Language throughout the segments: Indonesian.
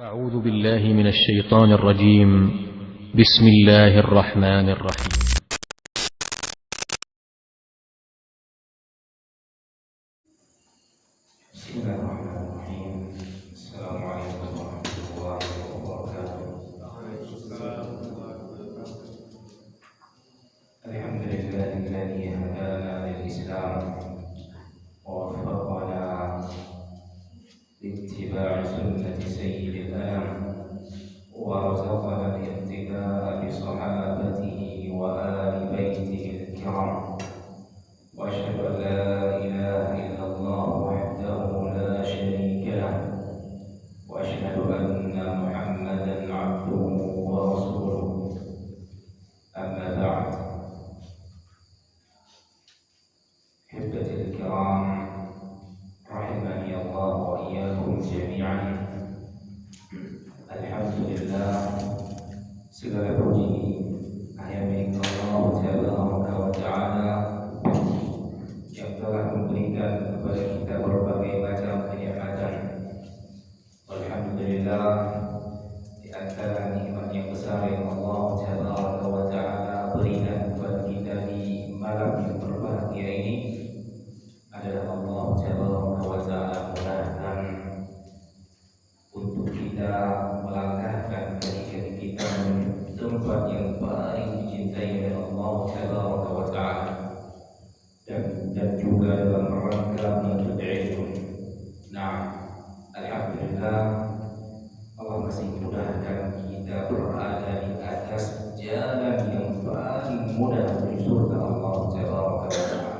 أعوذ بالله من الشيطان الرجيم. بسم الله الرحمن الرحيم. بسم الله الرحمن الرحيم. السلام عليكم ورحمة الله وبركاته. الحمد لله الذي هدانا للإسلام ووفقنا لاتباع سنة سيد الأنام ورزقنا الاقتداء بصحابته وآل بيته الكرام، وأشهد أن لا إله إلا الله وحده لا شريك له، وأشهد أن محمدا عبده ورسوله. أما بعد، أحبتي الكرام، رحمني الله وإياكم جميعا. Alhamdulillah, segala puji hanya milik Allah Tabaraka wa Ta'ala yang telah memberikan kepada kita berbagai macam kenikmatan. Alhamdulillah, di antara nikmat yang besar yang Allah Tabaraka wa Ta'ala berikan kepada kita di malam yang berbahagia ini adalah Allah Tabaraka wa Ta'ala mudahkan untuk kita melangkahkan kaki kita menuju tempat yang paling dicintai oleh Allah Tabaraka wa Ta'ala, dan juga dalam rangka menuntut ilmu. Nah, alhamdulillah, Allah masih mudahkan kita berada di atas jalan yang paling mudah menuju surga Allah Tabaraka wa Ta'ala.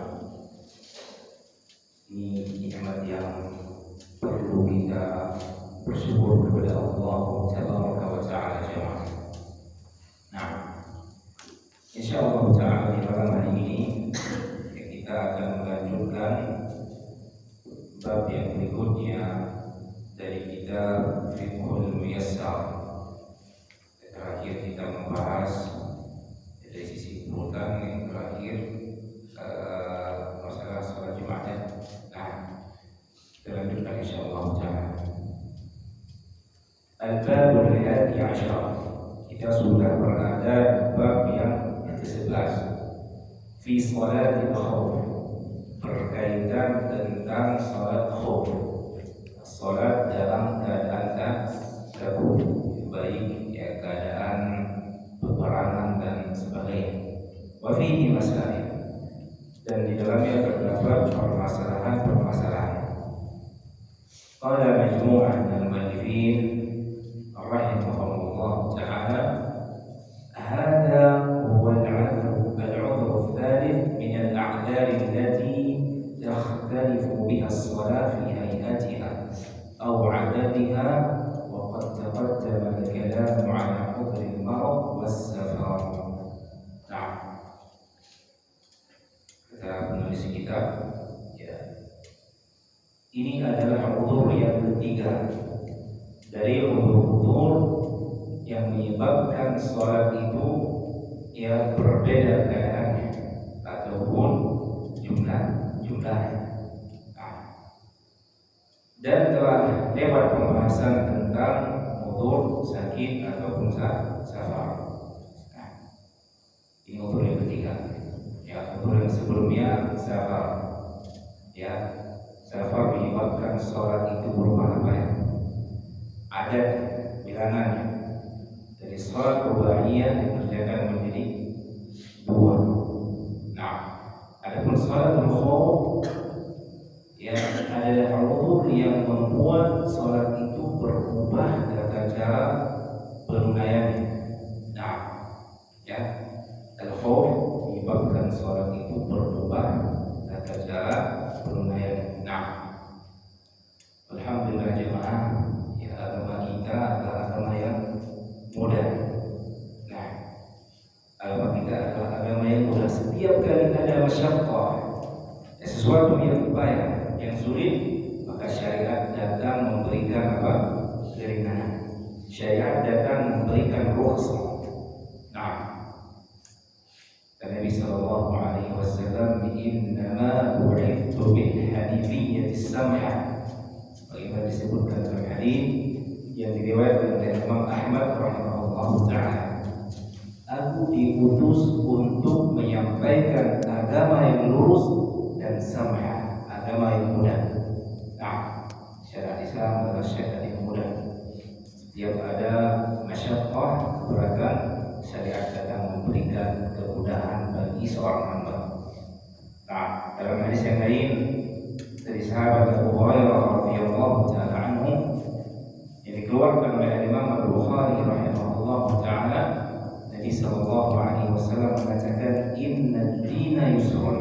Ini nikmat yang perlu kita bersyukur kepada Allah Tabaraka wa Ta'ala jemaah. Nah, insyaallah ta'ala di malam hari ini kita akan melanjutkan bab yang berikutnya dari kitab Fiqhul Muyassar. Terakhir kita membahas dari sisi urutan yang terakhir masalah salat Jumat. Nah, kita lanjutkan insyaallah ta'ala. Al-Babul Hadi Asyar. Kita sudah berada di bab yang ke-11, fi salatil khauf, berkaitan tentang salat khauf, salat dalam keadaan takut, baik ya keadaan peperangan dan sebagainya. Wa fihi masail, dan di dalamnya terdapat permasalahan-permasalahan. Qala majmu'ah al-mu'allifin rahimahullah ta'ala, hadha huwa al-'udhr al-thalith min al-a'dhar allati takhtalifu biha as-salat fi hay'atiha aw 'adadiha, wa qad taqaddama al-kalam 'ala 'udhr al-marad was-safar. Nah, kata penulis kitab, ya, ini adalah 'udhr yang ketiga dari umur yang menyebabkan sholat itu yang berbeda keadaannya ataupun jumlahnya. Dan telah lewat pembahasan tentang udzur sakit ataupun safar. Nah, ini udzur yang ketiga. Ya, udzur yang sebelumnya safar. Ya, safar menyebabkan sholat itu berubah apa ya? Ada bilangannya, dari sholat rubaiyah dikerjakan menjadi 2. Nah, adapun sholat khauf, ya, adalah udzur yang membuat sholat itu berubah tata cara penunaiannya. Nah, ya, al-khauf menyebabkan sholat itu berubah tata cara penunaiannya. Nah, alhamdulillah jemaah, agama kita adalah agama yang mudah. Nah, agama kita adalah agama yang mudah. Setiap kali ada masyaqqah, sesuatu yang payah, yang sulit, maka syariat datang memberikan apa? Keringanan. Syariat datang memberikan rukhsah. Nah, Nabi sallallahu alaihi wasallam, innama bu'ithtu bil hanifiyyati samhah, bagaimana disebutkan dalam hadis, yang diriwayatkan oleh Imam Ahmad rahimahullah taala. Aku diutus untuk menyampaikan agama yang lurus dan samha, agama yang mudah. Nah, syariat Islam adalah syariat yang mudah. Setiap ada masyaqqah, keberatan, syariat datang memberikan kemudahan bagi seorang hamba. Nah, dalam hadis yang lain dari sahabat Abu Hurairah radhiyallahu taala anhu yang dikeluarkan oleh Imam Al-Bukhari rahimahullah taala, Nabi sallallahu alaihi wasallam mengatakan inna ad-dina yusrun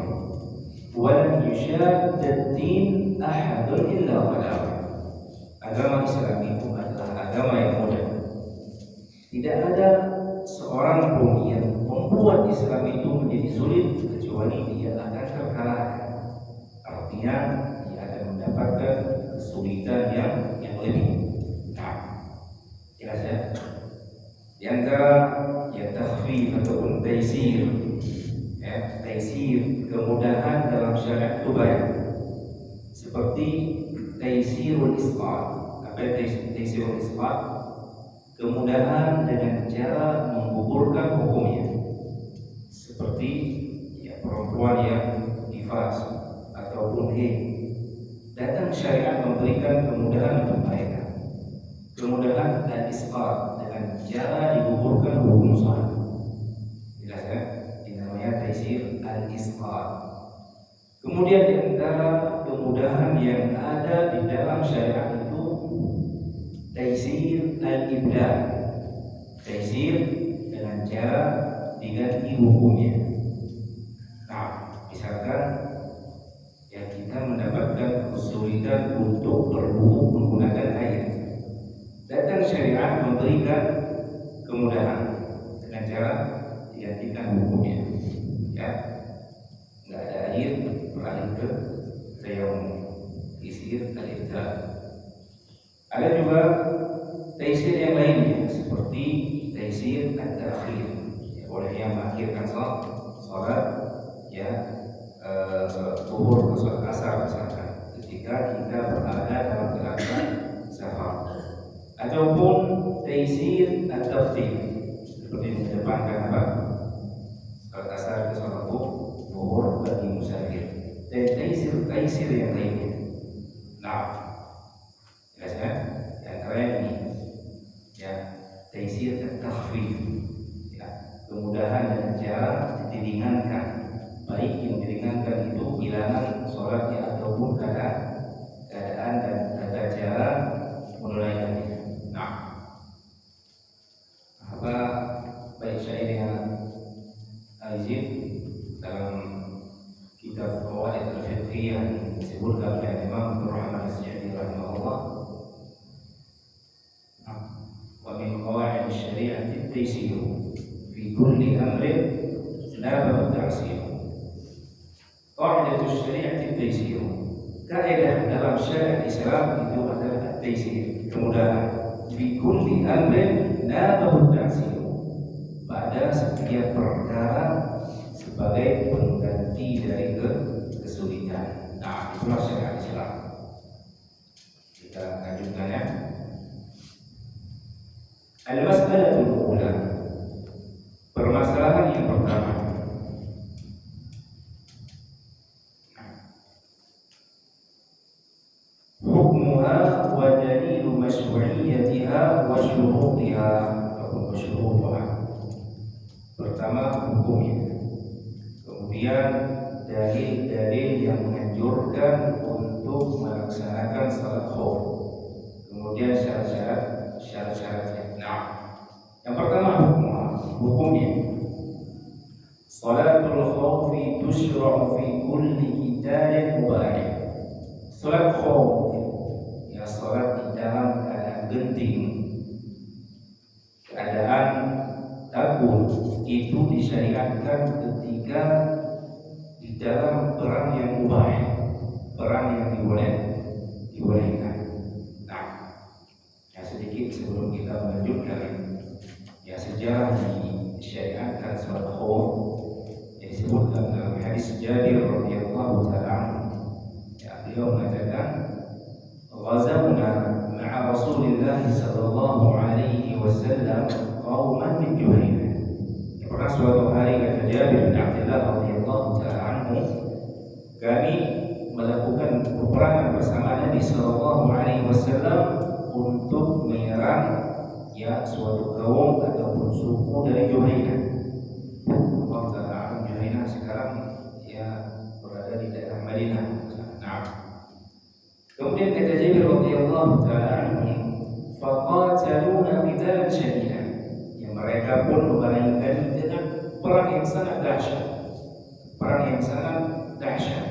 wa lan yushadda ad-din ahadun illa ghalaba. Agama Islam itu adalah agama yang mudah. Tidak ada seorang pun yang membuat Islam itu menjadi sulit kecuali dia akan terkalahkan. Artinya dia akan mendapatkan kesulitan yang lebih. Nah, jelas ya. Di antara ya takhfif ataupun taisir, ya, taisir kemudahan dalam syariat itu banyak. Seperti taisirul isqat. Apa taisirul isqat? Kemudahan dengan cara menggugurkan hukumnya, seperti ya, perempuan yang nifas ataupun haid, datang syariat memberikan kemudahan untuk mereka. Kemudahan al-isqat dengan cara digugurkan hukum sholat. Jelas ya? Ini namanya taisir al-isqat. Kemudian di antara kemudahan yang ada di dalam syariat itu taisir al-ibda, taisir dengan cara diganti hukumnya. Nah, misalkan ya kita mendapatkan kesulitan untuk berwudu menggunakan air, datang syariat memberikan kemudahan dengan cara digantikan hukumnya. Ya, nggak ada air, beralih ke tayamum, taisir al-ibda. Ada juga taisir yang lainnya seperti taisir at-ta'khir. Ya, boleh yang mengakhirkan salat ya zuhur ke salat asar misalkan ketika kita berada dalam keadaan safar. Ataupun taisir at-tartib seperti mengedepankan apa? Salat asar ke salat zuhur bagi musafir. Dan taisir yang lainnya. Nah, ya, antara ini ya taisir at-takhfif, ya, kemudahan dengan cara diringankan, baik yang diringankan itu bilangan sholatnya ataupun keadaan dan tata cara menunaikannya. Nah, apa baik syair yang Al-Izid dalam kitab Qawaid al-Fiqhiyah disebutkan oleh Imam Abdul Rahman As-Sa'di rahimahullah. ومن قواعد الشريعة التيسير في كل أمر نابه التعسير. قاعدة الشريعة التيسير. Kaidah dalam syariat Islam itu adalah at-taisir, kemudahan. Fi kulli amrin nabahu at-ta'sir. Pada setiap perkara sebagai pengganti dari kesulitan. Nah, itulah syariat Islam. Kita lanjutkan ya. Al-mas'alatul ula. Permasalahan yang pertama. Hukmuha wa dalilu masyru'iyyatiha wa syurutiha atau masyrutuha. Pertama hukumnya. Kemudian dalil-dalil yang menganjurkan untuk melaksanakan salat khauf. Kemudian syarat-syaratnya. Nah, yang pertama hukumnya. Salatul khawfi tushra'u fi kulli qitalin mubah. Salat khauf, ya salat di dalam keadaan genting, keadaan takut, itu disyariatkan ketika di dalam perang yang mubah, perang yang dibolehkan. Sedikit sebelum kita melanjutkan ya sejarah disyariatkan salat khauf yang disebutkan dalam hadis Jabir radhiyallahu taala. Ya, beliau mengatakan ghazawna ma'a Rasul Rasulullah sallallahu alaihi wasallam qauman min Juhaynah. Pernah suatu hari kata Jabir bin Abdullah radhiyallahu taala anhu, kami melakukan peperangan bersama Nabi sallallahu alaihi wasallam untuk menyerang suatu kaum ataupun suku dari Juhaynah. Allah taala Juhaynah sekarang berada di daerah Madinah. Nah, kemudian kata Jabir radhiyallahu taala anhu, faqataluna qitalan syadidan. Mereka pun memerangi kami dengan perang yang sangat dahsyat.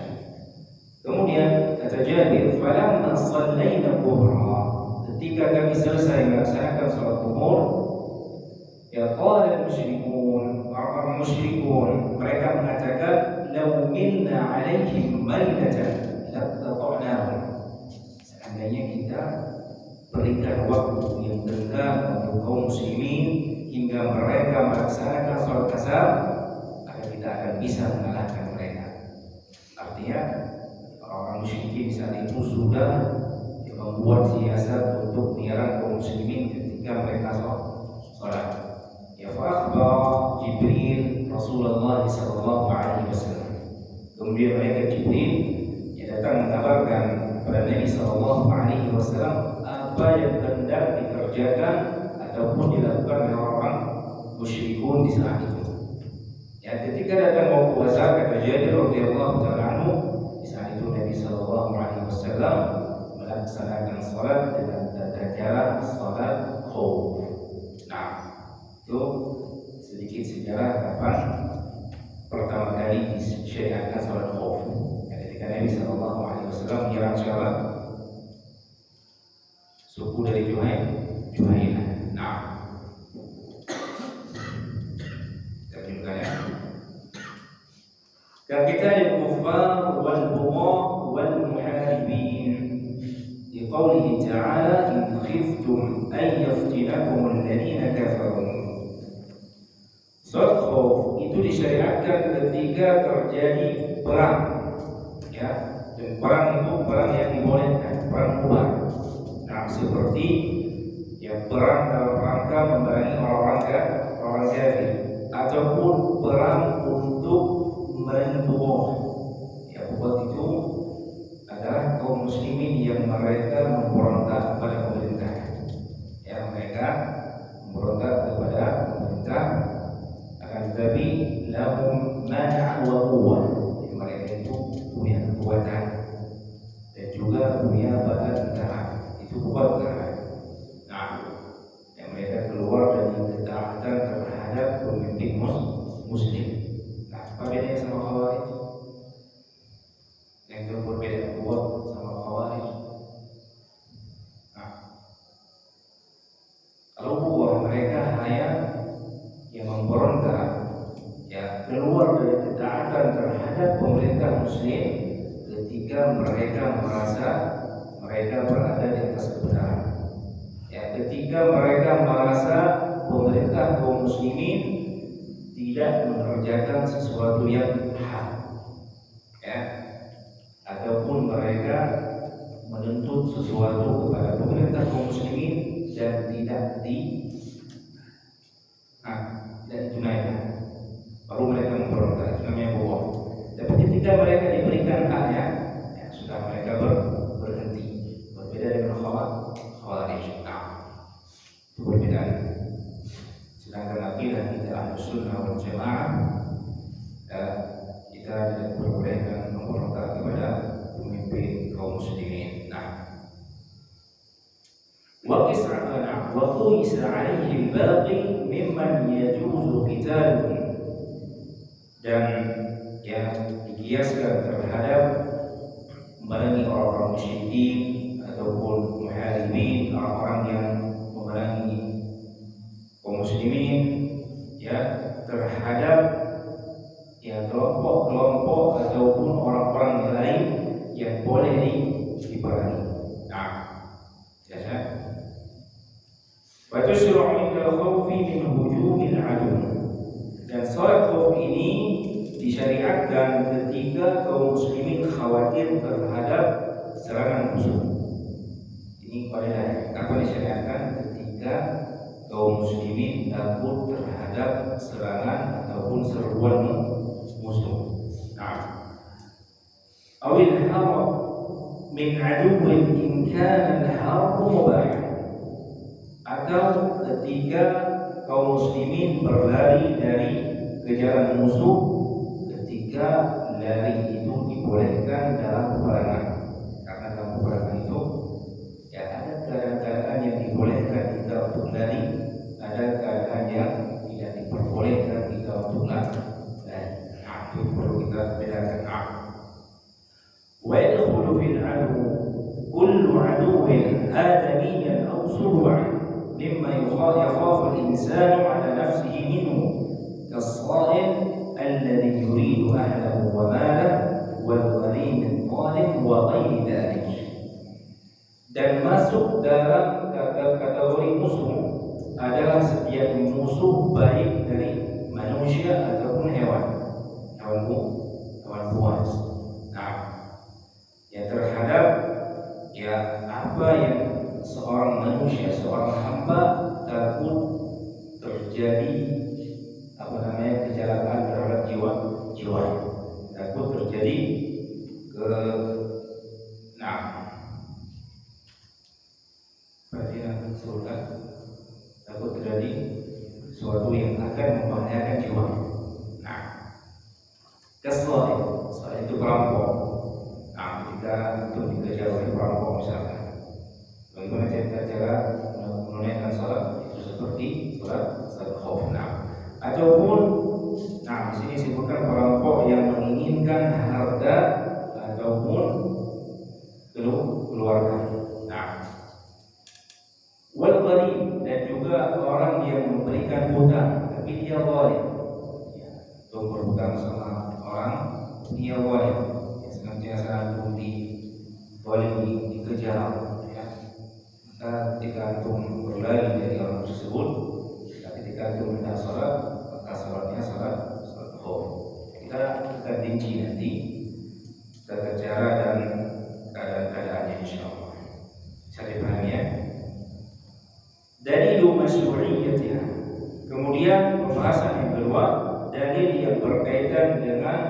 Kemudian kata Jabir, falamma shallaina dhuhra, ketika kami selesai melaksanakan salat zuhur, qala orang musyrikun mereka mengatakan, law minna alaihim mailatan laqata'nahum, seandainya kita berikan waktu yang tenggang untuk kaum muslimin hingga mereka melaksanakan sholat asar, maka kita akan bisa mengalahkan mereka. Artinya orang musyrikin saat itu sudah membuat siasat untuk menyerang kaum muslimin ketika mereka sholat. Fa'akhbar Jibril Rasulullah sallallahu alaihi wasallam. Kemudian malaikat Jibril datang mengabarkan kepada Nabi sallallahu alaihi wasallam apa yang hendak dikerjakan ataupun dilakukan oleh orang musyrikun di saat itu. Ketika datang mau puasa, kata Jabir radhiyallahu taala anhu, di saat itu Nabi sallallahu alaihi wasallam melaksanakan salat dengan tata cara salat khauf. Nah, itu sedikit sejarah kapan pertama kali disyariatkan salat khauf. Ketika Nabi sallallahu alaihi wasallam menyerang salat suku dari Juhaynah. Nah, terjemahnya kaqital al-kuffar wal-bugha wal-muharibin di qawlihi ta'ala in khiftum an yaftinakum alladhina kafaru. Salat khauf itu disyariatkan ketika terjadi perang, dan perang itu perang yang dibolehkan, perang mubah. Nah, seperti perang dalam rangka memerangi orang kafir ataupun perang untuk membunuh. Buat itu adalah kaum muslimin yang mereka memberontak kepada pemerintah. Mereka memberontak kepada pemerintah, akan tetapi lahum mana' wa quwwah. Mereka itu punya kekuatan dan juga punya badan tentara. Itu kuat tentara. Mereka keluar dari ketaatan terhadap pemimpin muslim. Nah, apa bedanya sama Khawarij? Yang itu berbeda kuat sama Khawarij. Nah, kalau kuat mereka hanya yang memberontak, keluar dari ketaatan terhadap pemerintah muslim ketika mereka merasa mereka berada di atas kebenaran. Ketika mereka merasa pemerintah kaum muslimin tidak mengerjakan sesuatu yang hak, ataupun mereka menuntut sesuatu kepada pemerintah kaum muslimin dan tidak ditunaikan, baru mereka memberontak. Itu namanya bohong. Tapi ketika mereka diberikan haknya, sudah mereka berhenti. Berbeda dengan Khawarij. Perbedaan. Sedangkan akidah kita Ahlussunnah wal Jamaah, kita tidak diperbolehkan memberontak kepada pemimpin kaum muslimin. Wa qisa alaihi al-baqi mimman yajuzu qitaluhum, dan yang dikiaskan terhadap memerangi orang-orang musyrikin ataupun muharibin, orang-orang yang memerangi kaum muslimin terhadap kelompok-kelompok ataupun orang-orang lain yang boleh diperangi. Wa tusyru' min al-khawfi min hujumil adu, dan salat khauf ini disyariatkan ketika kaum muslimin khawatir terhadap serangan musuh. Ini kaidah. Apa disyariatkan ketika kaum muslimin takut terhadap serangan ataupun serbuan musuh. Nah, awil harab min aduwwin in kana al-harbu mubah, atau ketika kaum muslimin berlari dari kejaran musuh ketika lari itu dibolehkan dalam peperangan. Karena dalam peperangan itu ya ada keadaan-keadaan yang dibolehkan kita untuk lari, ada keadaan yang tidak diperbolehkan kita untuk lari. Nah, itu perlu kita bedakan. Wa yadkhulu fil adu kullu aduwwin adamiyyan aw sur'an mimma yakhafu al-insanu ala nafsihi minhu kas-sa'il alladhi yuridu ahlahu wa malahu wal gharim al-zalim wa ghairi dhalik. Dan masuk dalam kategori musuh adalah setiap musuh baik dari manusia ataupun hewan buas. Nah, ya terhadap ya apa yang seorang manusia, seorang hamba takut terjadi kecelakaan terhadap jiwa, takut terjadi surga, takut terjadi sesuatu yang akan membahayakan jiwa. Nah, soal itu perampok. Nah, ketika untuk dikejar oleh perampok misalkan, bagaimana cara menunaikan salat itu seperti salat khauf. Ataupun di sini disebutkan perampok yang menginginkan harta ataupun keluarga. Wal gharim, dan juga orang yang memberikan hutang tapi dia zalim. Itu berhutang sama orang dia zalim. Senantiasa dikejar. Maka ketika antum berlari dari orang tersebut, ketika antum hendak salat, maka salatnya salat khauf. Kita rinci nanti tata cara dan keadaan-keadaannya insyaallah. Bisa dipahami ya? Dalilu masyru'iyyatiha. Kemudian pembahasan yang kedua, dalil yang berkaitan dengan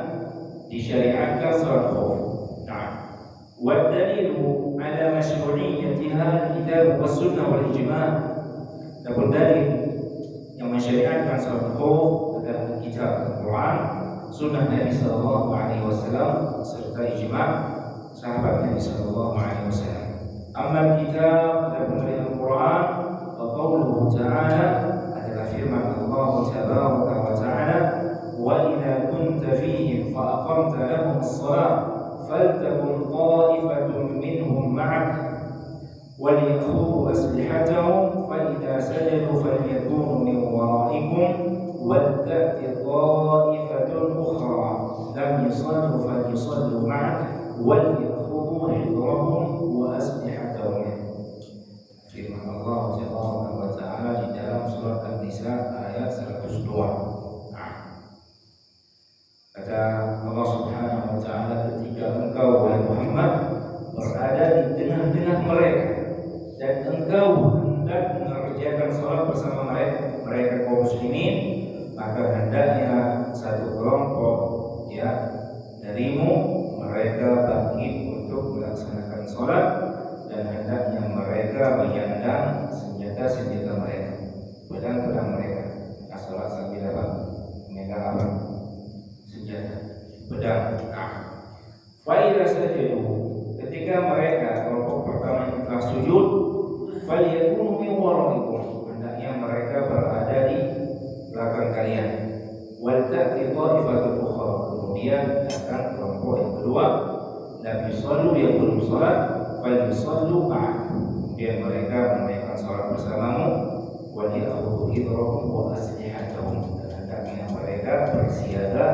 disyariatkan salat khauf. Wa dalilu ala masyru'iyyatiha kitab was sunnah wal ijma'. Dan dalil yang mensyariatkan salat khauf adalah kitab Al-Qur'an, sunnah Nabi sallallahu alaihi wasallam serta ijma' sahabat Nabi sallallahu alaihi wasallam. Amma kitab dari Al-Qur'an قوله تعالى adalah firman Allah tabaraka wa ta'ala, wa idza kunta fihim fa aqamta lahum as-salah faltakun ta'ifatun minhum ma'ak وليأخذوا أسلحتهم فإذا سجدوا فليكونوا من ورائكم ولتأت طائفة أخرى لم يصلوا فليصلوا معك وليأخذوا حذرهم وأسلحتهم. Firman Allah Subhanahu wa ta'ala di dalam surat An-Nisa ayat 102. Kata Allah Subhanahu wa ta'ala, ketika engkau wahai Muhammad berada di tengah-tengah mereka dan engkau hendak mengerjakan salat bersama mereka kaum muslimin, maka hendaknya satu kelompok darimu mereka bangkit untuk melaksanakan salat, dan hendaknya mereka menyandang senjata-senjata mereka, pedang-pedang mereka. Salat sambil memegang senjata, pedang. Faidah sajadu, ketika mereka kelompok pertama yang telah sujud, faliyakunu min waraikum, hendaknya mereka berada di belakang kalian. Wal ta'ti ta'ifatul ukhra, kemudian datang kelompok yang kedua, lam yusallu, yang belum salat, falisallu ma'ak, kemudian mereka menunaikan salat bersamamu. Wa ya'khudhu hidrahum wa aslihatahum, dan hendaknya mereka bersiaga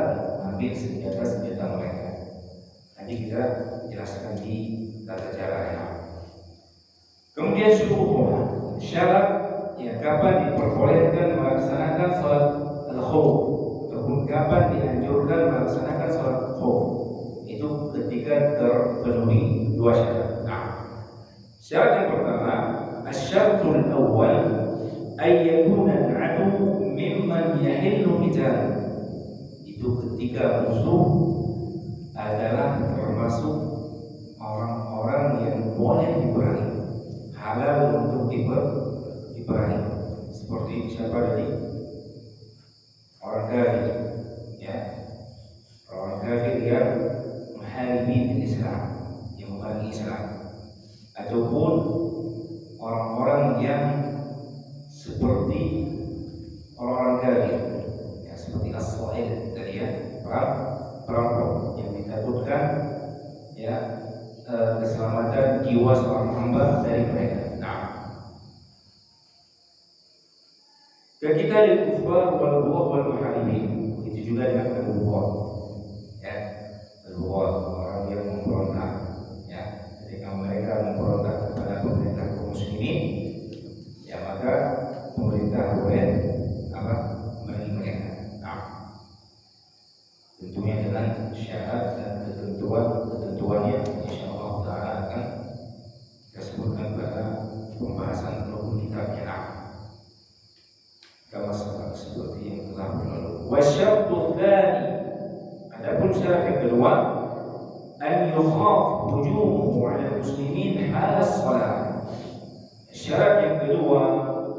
ambil senjata-senjata mereka. Nanti kita jelaskan di tata caranya. Kemudian syarat kapan diperbolehkan melaksanakan salat al-khauf ataupun kapan dianjurkan melaksanakan salat khauf, itu ketika terpenuhi dua syarat. Syarat yang pertama Asyartul awal ay yakuna al-adu mimman yahillu qitaluhu. Itu ketika musuh adalah termasuk orang-orang yang boleh diperangi, halal untuk diperangi. Seperti siapa tadi? Orang kafir, ya, orang kafir yang menghadapi Islam, yang memerangi Islam, ataupun orang-orang yang seperti orang-orang kafir, ya, seperti as-sa'il tadi, ya, perampok yang ditakutkan, ya, keselamatan jiwa seorang hamba dari mereka. Nah, ketika al-kufar wal muharibin, itu juga dengan al-bughah, ya, al-bughah, orang yang memberontak, ya, ketika mereka memberontak kepada pemerintah kaum muslimin, ya, maka pemerintah boleh apa? Memerangi mereka. Nah, tentunya dengan syarat dan ketentuannya, insyaallah taala akan kita sebutkan pada pembahasan rukun kitabnya. Nah, kama seperti yang telah berlalu. Wasyartu tsani, adapun syarat yang kedua, an yukhaf hujumuhu 'ala muslimin hala shalah. Syarat yang kedua,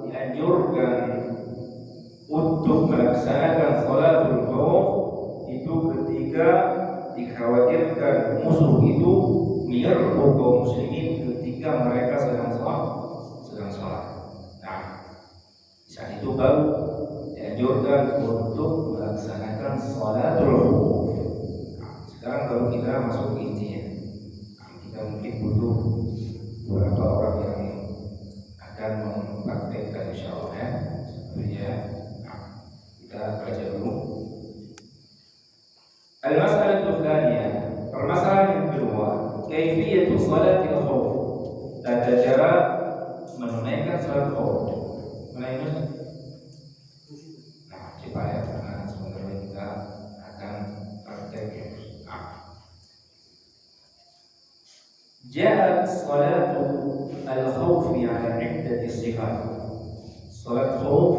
dianjurkan untuk melaksanakan salatul khauf itu ketika dikhawatirkan musuh itu menyerbu kaum muslimin ketika mereka sedang sholat. Nah, saat itu baru dianjurkan untuk melaksanakan salatul khauf. Nah, sekarang baru kita masuk ke intinya. Nah, kita mungkin butuh beberapa orang yang akan mempraktekkan, insyaallah, ya. Sebenarnya, nah, kita baca dulu. Al-mas'alatu tsaniyah, permasalahan yang kedua, kaifiyatu salatil khauf, tata cara menunaikan salat khauf. Menunaikan, nah, cepat ya, karena sebenarnya kita akan praktekkan. Ja'at salatu al-khawfi ala iddati sifat. Salat khauf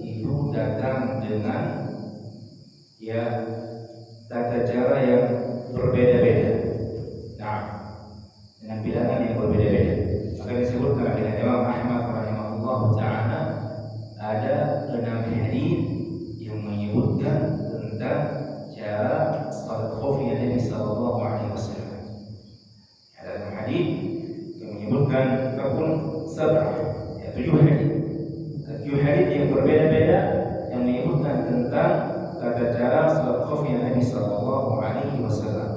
itu datang dengan, ya, tata cara yang berbeda-beda. Nah, dengan bilangan yang berbeda-beda. Maka disebutkan oleh Imam Ahmad rahimahullah taala ada 6 hadis yang menyebutkan tentang cara salat khauf Nabi sallallahu alaihi wasallam. Ada 6 hadis yang menyebutkan ataupun 7 hadis. 7 hadis yang berbeda-beda yang menyebutkan tentang tata cara salat khauf Nabi sallallahu alaihi wasallam.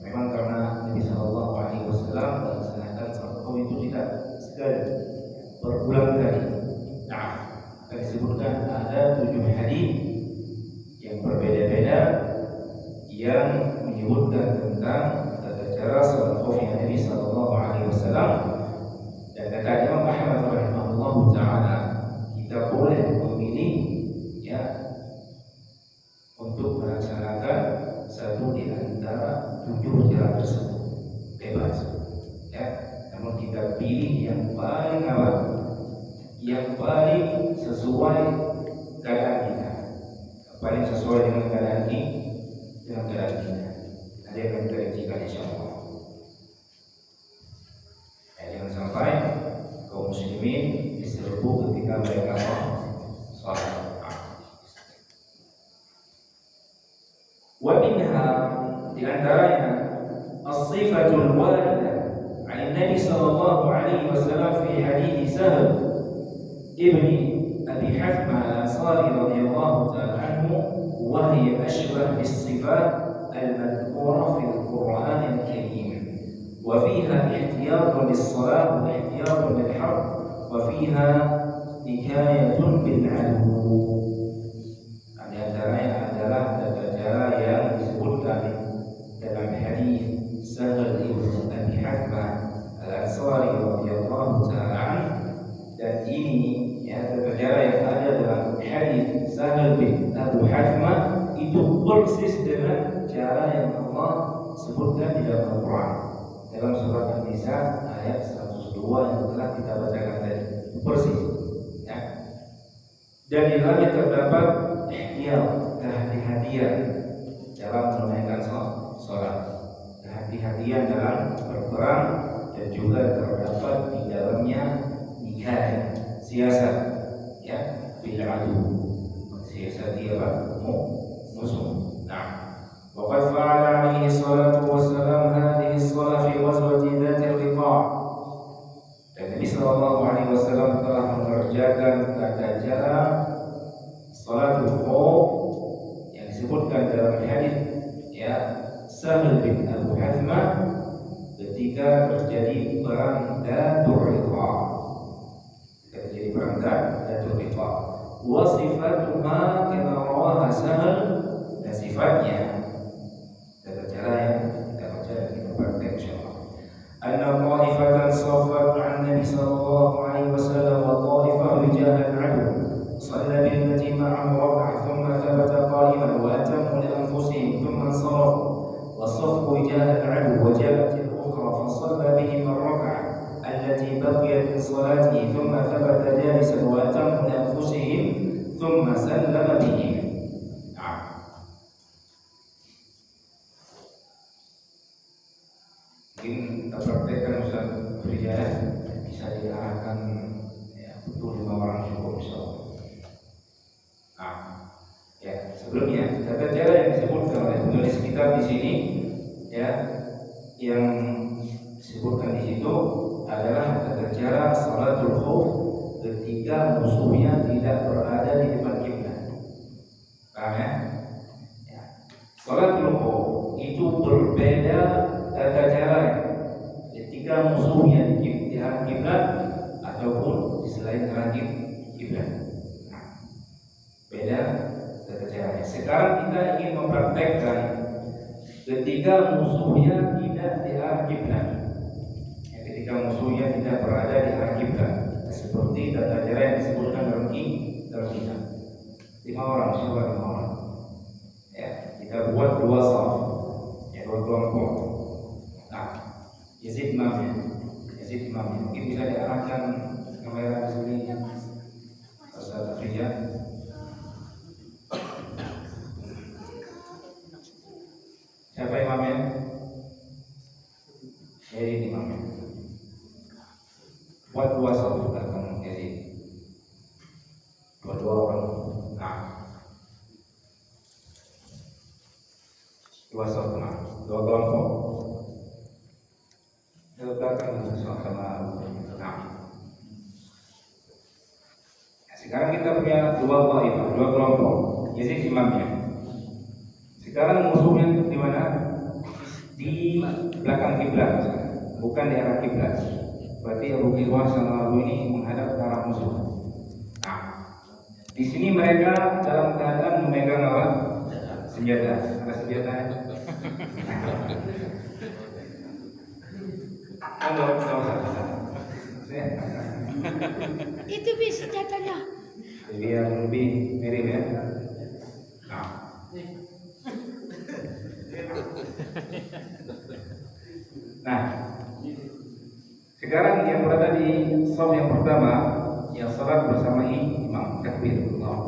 Memang karena Nabi sallallahu alaihi wasallam melaksanakan salat khauf itu tidak sekali, berulang kali. Nah, akan disebutkan ada 7 hadis yang berbeda-beda yang menyebutkan tentang tata cara salat khauf Nabi sallallahu alaihi wasallam. Dan kata Imam Ahmad rahimahullah taala, kita boleh memilih, ya, untuk melaksanakan satu di antara 7 cara tersebut, bebas, ya. Namun kita pilih yang paling awal, yang paling sesuai keadaan kita, paling sesuai dengan keadaan kita. Nanti akan kita rincikan insyaallah. Jangan sampai kaum muslimin diserbu ketika mereka sholat. Wa minha, di antaranya, as-sifatul waridah 'an Nabi sallallahu alaihi wasallam fi hadits Sahl ibni Abi Hathma al-Ansari radhiyallahu ta'ala anhu, wa hiya ashbah bis-sifat al-madhkura fi al-Qur'an al-Karim, wa fiha ihtiyat lis-salat wa ihtiyat lil-harb, wa fiha nikayatun bil-'adw. Di antaranya adalah tata cara yang disebutkan dalam hadis Sahl ibn Abi Hathma al-Ansari radhiyallahu ta'ala anhu, dan ini, ya, tata cara yang ada dalam hadis Sahl bin Abu Hathma itu persis dengan cara yang Allah sebutkan di dalam Al-Quran dalam surat An-Nisa ayat 112. dua yang telah kita bacakan tadi persis, ya. Dan di dalamnya terdapat kehati-hatian dalam menunaikan sholat, kehati-hatian dalam berperang, dan juga terdapat di dalamnya nikah, siasat, ya, bil adu, siasat dia musuh. Nah, waqad fa'ala alaihi salatu wassalam hadhihi shalah fi ghazwati Dzatil Riqa'. Dan Nabi sallallahu alaihi wasallam telah mengerjakan tata cara salatul khauf yang disebutkan dalam hadis, ya, Sahal bin Abu Hathmah ketika terjadi perang Dzatul Riqa'. Terjadi perang Dzatul Riqa'. Wa sifatuha kama rawaha Sahal, dan sifatnya tata cara yang kita baca dan kita praktek insyaallah. Anna qa'ifatan safat 'an Nabi sallallahu alaihi wasallam wa qa'ifatan rijalan 'adu. Shalla billati ma'ahu rak'ah thumma thabata qa'iman wa atammu li anfusihim thumma insarafu wa saffu rijalan 'adu wa ja'at al-ukhra fa shalla bihim ar-rak'ah allati baqiyat min salatihi thumma thabata jalisan wa atammu li anfusihim thumma sallama bihim. Mungkin kita praktekkan Ustaz Rijal, bisa diarahkan, ya, betul 5 orang cukup insyaallah. Nah, ya, sebelumnya tata cara yang disebutkan oleh penulis kitab di sini, ya, yang disebutkan di situ adalah tata cara salatul khauf ketika musuhnya tidak berada di depan kiblat. Paham ya? Ya. Salatul khauf itu berbeda tata cara ketika musuhnya di arah kiblat ataupun di selain arah kiblat. Nah, beda tata caranya. Sekarang kita ingin mempraktekkan ketika musuhnya tidak di arah kiblat, ya, ketika musuhnya tidak berada di arah kiblat, seperti tata cara yang disebutkan dalam kitab. 5 orang, siapa 5 orang? Ya, kita buat 2 saf, ya, 2 kelompok. Yazid imamnya, mungkin bisa diarahkan kamera di sini, Ustaz Rijal. Siapa imamnya? Yazid imamnya. Buat 2 saf belakang Yazid, 2 orang. Nah, 2 saf, 2 kelompok. Belakang sama. Nah, sekarang kita punya 2 kelompok. Yazid imamnya. Sekarang musuhnya di mana? Di belakang kiblat, bukan di arah kiblat. Berarti Abu Qirwah sama Abu ini menghadap ke arah musuh. Nah, di sini mereka dalam keadaan memegang apa? Senjata. Ada senjatanya. Itu bisa senjatanya. Biar lebih mirip, ya. Nah, sekarang yang berada di shaf yang pertama, yang salat bersama imam takbir Allah.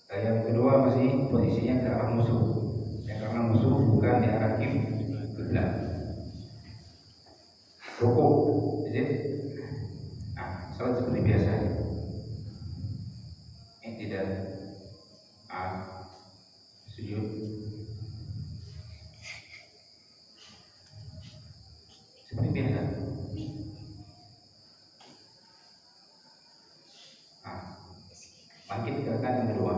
Nah, yang kedua masih posisinya ke arah musuh. Karena musuh bukan di arah kiblat. Rukuk, jadi, salat seperti biasa. Yang tidak sujud. Seperti biasa. Bangkit ke rakaat yang kedua.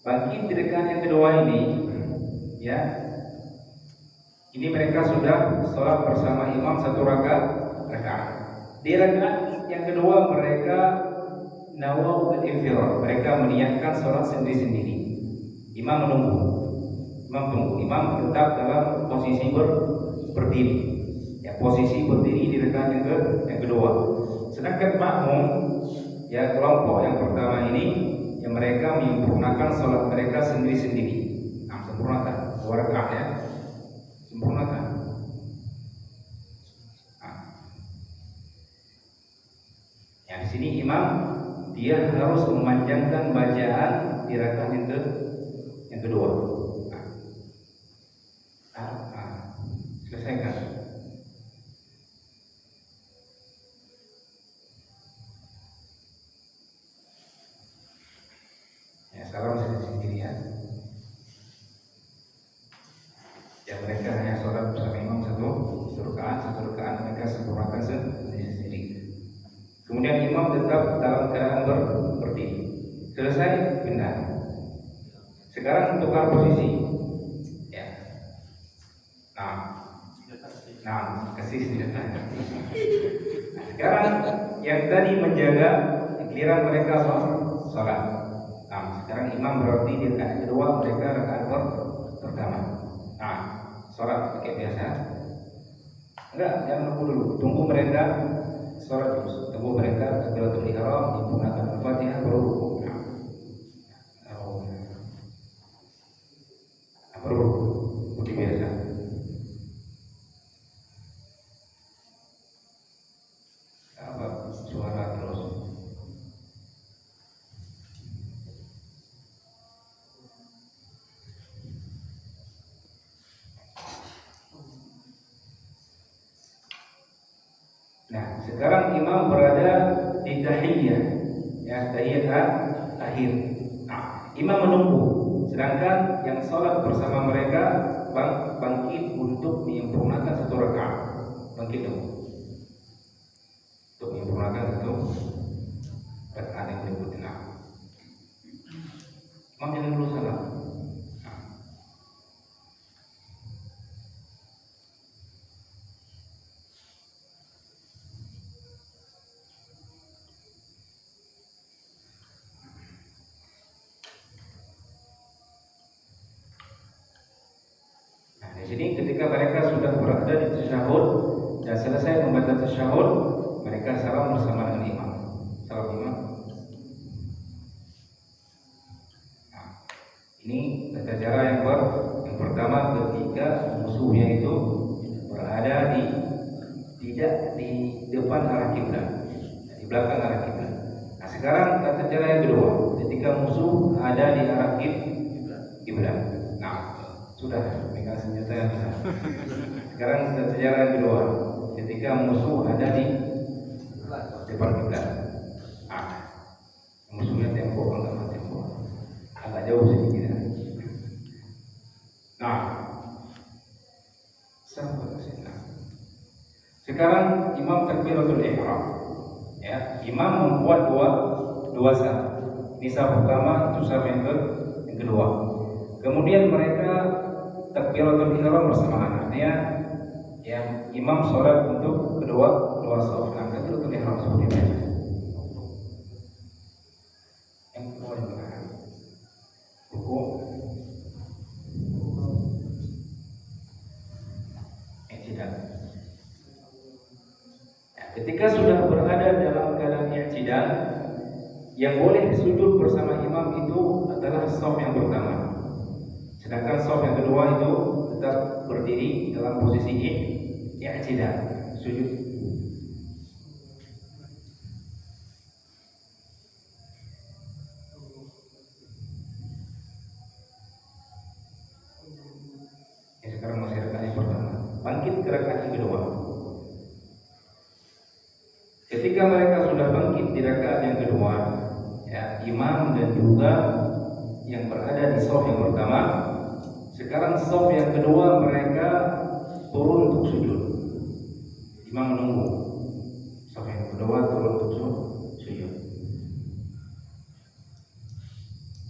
Bangkit di rakaat yang kedua ini, ya, ini mereka sudah sholat bersama imam 1 rakaat. Di rakaat yang kedua mereka nawau al-infirad, mereka meniatkan sholat sendiri-sendiri. Imam menunggu, imam tetap dalam posisi berdiri, ya, posisi berdiri di rakaat yang kedua. Sedangkan makmum, ya, kelompok yang pertama ini, yang mereka menyempurnakan sholat mereka sendiri-sendiri. Nah, sempurnakan 2 rakaat ya, sempurnakan. Nah, ya di sini imam dia harus memanjangkan bacaan di rakaat yang kedua. Selesaikan. Ya, salam sendiri ya. Ya mereka hanya sholat bersama imam satu rakaat mereka sempurnakan sendiri. Kemudian imam tetap dalam keadaan berdiri. Selesai pindah. Sekarang tukar posisi. Ya. Nah, kasih senjata. Nah, sekarang yang tadi menjaga giliran mereka sholat. Nah, sekarang imam berarti di rakaat kedua, mereka rakaat pertama. Nah, sholat pakai biasa. Enggak, jangan nunggu dulu. Tunggu mereka sholat dulu. Tunggu mereka takbiratul ihram, menggunakan Al-Fatihah baru rukuk. Baru seperti biasa. Suara terus. Nah, sekarang imam berada di tahiyah, ya tahiyat akhir. Nah, imam menunggu, sedangkan yang sholat bersama mereka bangkit untuk menyempurnakan satu rakaat. Bangkit dulu untuk menyempurnakan satu rakaat yang berikutnya. Imam jangan dulu salah. Di sini ketika mereka sudah berada di tasyahud dan selesai membaca tasyahud, mereka salam bersama dengan imam. Salam imam. Nah, ini tata cara yang pertama ketika musuhnya itu berada tidak di depan arah kiblat, di belakang arah kiblat. Nah, sekarang tata cara yang kedua, ketika musuh ada di arah kiblat. Nah, sudah pegang senjata yang benar. Sekarang sejarah yang kedua, ketika musuh ada di depan kita. Musuhnya tembok, enggak tembok, agak jauh sedikit. Nah, sekarang imam takbiratul ihram. Ya, imam membuat dua saf. Ini saf pertama, itu saf yang kedua. Kemudian mereka takbiratul ihram bersamaan. Artinya yang imam sholat untuk kedua saf. Nah, takbiratul ihram seperti ini. Yang kedua di belakang. Rukuk. I'tidal. Ya, ketika sudah berada dalam keadaan i'tidal, yang boleh sujud bersama imam itu adalah saf yang pertama. Sedangkan shaf yang kedua itu tetap berdiri dalam posisi i'tidal, sujud. Ya, sekarang masih rakaat yang pertama. Bangkit ke rakaat yang kedua. Ketika mereka sudah bangkit di rakaat yang kedua, ya, imam dan juga yang berada di shaf yang pertama. Sekarang shaf yang kedua mereka turun untuk sujud. Imam menunggu. Shaf yang kedua turun untuk sujud.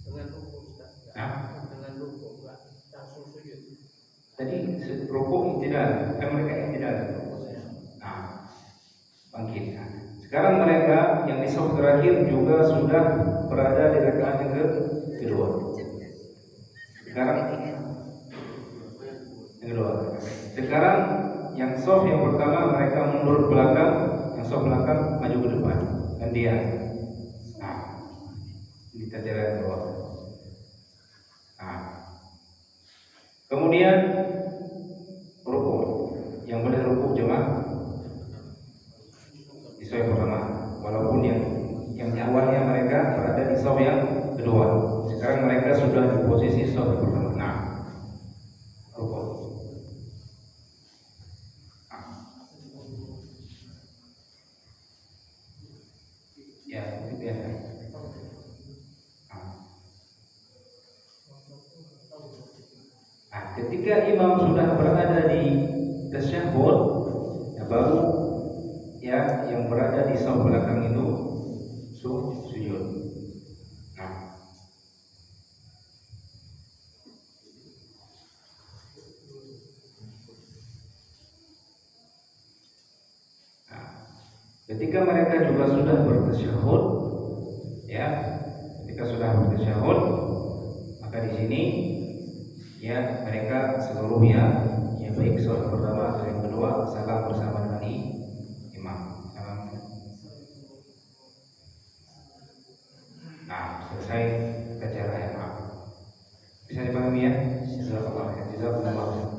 Dengan rukuk, dengan rukuk, langsung sujud. Tadi rukuk tidak, mereka tidak. Nah, bangkit. Sekarang mereka yang di shaf terakhir juga sudah berada di rakaat yang kedua. Sekarang yang kedua. Sekarang yang shaf yang pertama mereka mundur ke belakang, yang shaf belakang maju ke depan, dan dia. Nah, Di tata cara kedua. Nah, kemudian rukuk. Yang boleh rukuk jemaah di saf yang pertama, walaupun yang awalnya mereka berada di saf yang kedua. Sekarang mereka sudah di posisi saf yang pertama. Nah, rukuk. Ya, itu biasa. Nah, ketika imam sudah berada di tasyahud, ya baru ya yang berada di saf belakang itu sujud. Ketika mereka juga sudah bertasyahud, ya, ketika sudah bertasyahud, maka di sini ya mereka seluruhnya, ya baik sholat pertama atau yang kedua, salam bersama dengan imam. Salam. Nah, selesai acara ya, maaf. Bisa dipahami ya? Jazakallah khair. Jazakallah khair.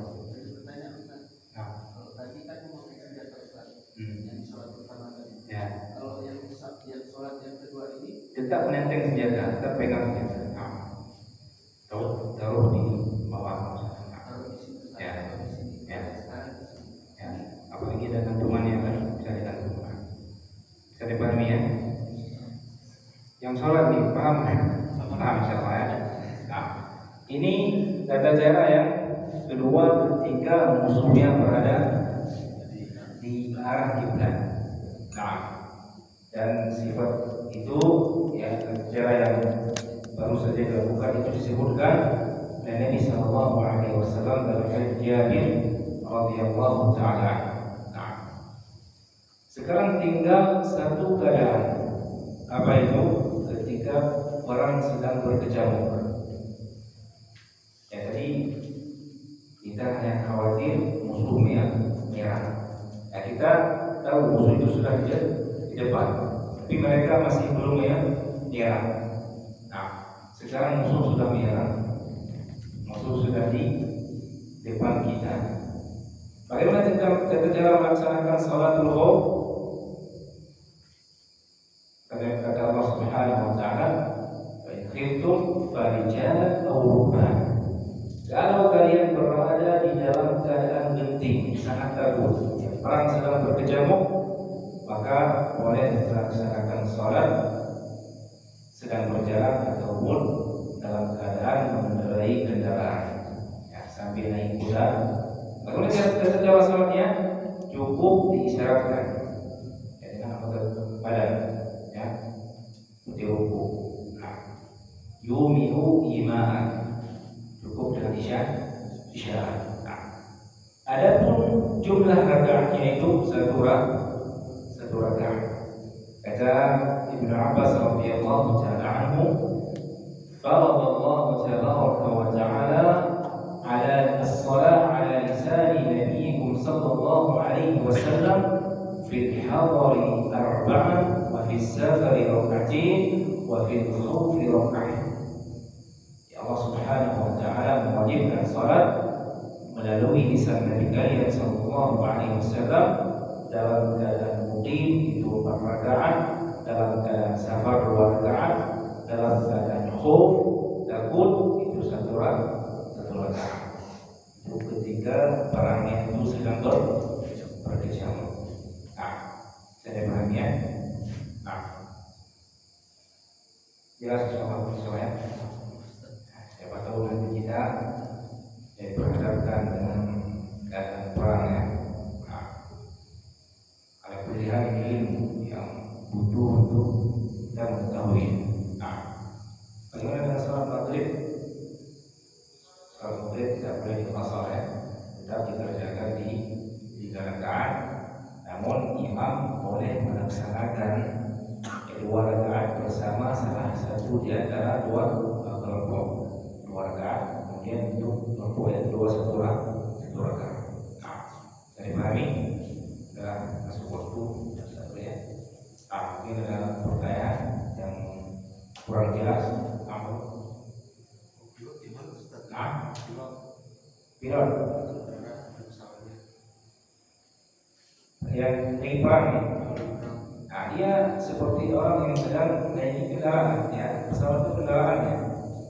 Tetap menenteng senjata, tetap pegang senjata. Taruh di bawah. Ya. Apalagi ada gantungan yang kan bisa digantungkan. Bisa dipahami ya? Yang sholat nih, paham? Paham insyaallah ya. Nah, ini tata cara yang kedua ketika musuhnya berada di arah kiblat. Nah, dan sifat itu ya cara yang baru saja dilakukan itu disebutkan oleh Nabi Sallallahu Alaihi Wasallam dalam hadits Jabir radhiyallahu taala. Nah, sekarang tinggal satu keadaan, apa itu? Ketika orang sedang berkecamuk. Ya tadi kita hanya khawatir musuhnya menyerang. Ya kita tahu musuh itu sudah di depan, tapi mereka masih belum menyerang. Nah, sekarang musuh sudah menyerang, musuh sudah di depan kita. Bagaimana kita cara melaksanakan salatul khauf? Kata Allah Subhanahu wa taala, "Fa in khiftum farijalan aw rukbanan." Kalau kalian berada di dalam keadaan genting, sangat takut, perang sedang berkecamuk, maka boleh melaksanakan sholat sedang berjalan ataupun dalam keadaan mengendarai kendaraan, ya, sambil naik kuda. Bagaimana cara sholatnya? Cukup diisyaratkan, ya, dengan anggota badan, ya, seperti ruku. Nah, yumihu imaan, cukup dengan isyarat. Nah, adapun jumlah rakaatnya itu satu rakaat. Kata Ibnu Abbas radhiyallahu taala anhu, faradallahu tabaraka wa taala ala as-salat ala lisan nabiyyikum sallallahu alaihi wasallam fi al-hadari arba'an wa fi as-safari rak'atain wa fi al-khawfi rak'atain. Ya Allah Subhanahu wa taala mewajibkan salat melalui lisan Nabi kalian sallallahu alaihi wasallam dalam keadaan muqim itu 4 rakaat, dalam keadaan safar 2 rakaat, dalam keadaan khauf takut itu 1 rakaat. Itu ketika perangnya itu sedang berkecamuk. Nah, saya paham ya. Nah, jelas insyaallah ya. Siapa tahu nanti kita berhadapkan dengan keadaan perang ya. Pilihan ini ilmu yang butuh untuk kita mengetahui. Nah, bagaimana dengan salat maghrib? Salat maghrib tidak boleh diqasar ya, tetap dikerjakan di 3 rakaat. Namun imam boleh melaksanakan 2 rakaat bersama salah satu di antara 2 kelompok. 2 rakaat, kemudian untuk kelompok yang kedua 1 rakaat. Nah, saya dipahami? Dan masuk waktu satu ya. Mungkin ada pertanyaan yang Kurang jelas. Pilot. Yang naik perang nih. Nah, dia seperti orang yang sedang naik kendaraan, ya. Pesawat itu kendaraannya.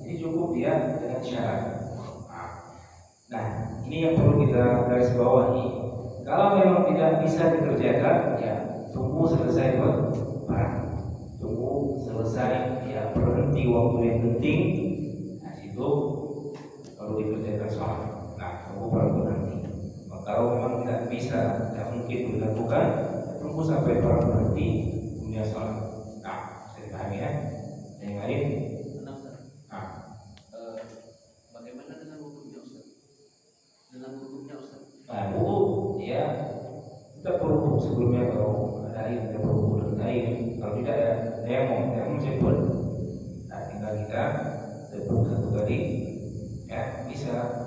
Jadi cukup dia dengan syarat. Nah, ini yang perlu kita garis bawahi. Kalau memang tidak bisa dikerjakan, ya tunggu selesai perang. Tunggu selesai, ya berhenti waktu yang penting. Nah, situ baru dikerjakan sholat. Nah, tunggu perang berhenti. Kalau memang tidak bisa, tidak mungkin dilakukan, tunggu sampai perang berhenti, kemudian sholat. Nah, bisa dipahami ya? Yang lain? Bagaimana dengan hukumnya Ustaz? Dengan hukumnya Ustaz? Nah, wudu, ya kita perlu sebelumnya kalau ada air kita perlu dengan air. Kalau tidak ya tayamum simpel. Nah, tinggal kita tepuk satu kali, ya bisa.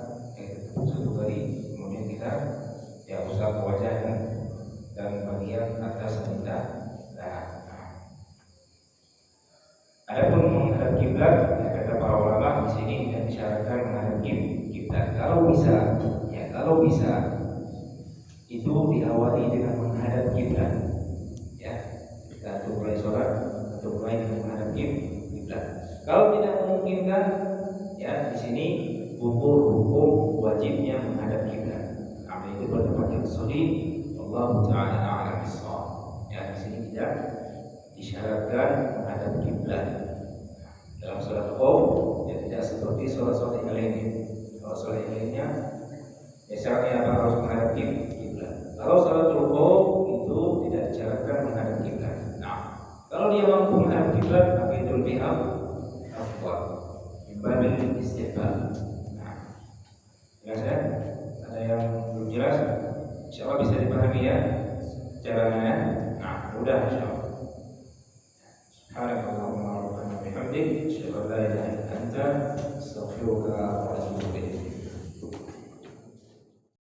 Tepuk satu kali, kemudian kita ya usap ke wajah dan bagian atas kita. Nah, adapun menghadap kiblat, ya, kata para ulama di sini tidak disyaratkan menghadap kiblat. Kalau bisa itu diawali dengan menghadap kiblat. Ya, kita mulai sholat atau mulai dengan menghadap kiblat. Kalau tidak memungkinkan, ya di sini gugur hukum wajibnya menghadap kiblat. Nah, itu pendapat yang sahih. Allah Taala a'lam bishawab. Ya, di sini tidak disyaratkan menghadap kiblat. Dalam sholat khauf, ya tidak seperti sholat-sholat yang lainnya. Kalau sholat yang lainnya, ya syaratnya apa? Harus menghadap kiblat. Kalau sholat khauf itu tidak disyaratkan menghadap kiblat. Nah, kalau dia mampu menghadap kiblat, maka itu lebih afdal. Ibadah istiqbal. Nah, jelas ya? Ada yang belum jelas? Insyaallah bisa dipahami ya caranya. Nah, mudah insyaallah. Subhanakallahumma wa bihamdika, asyhadu an la ilaha illa anta, astaghfiruka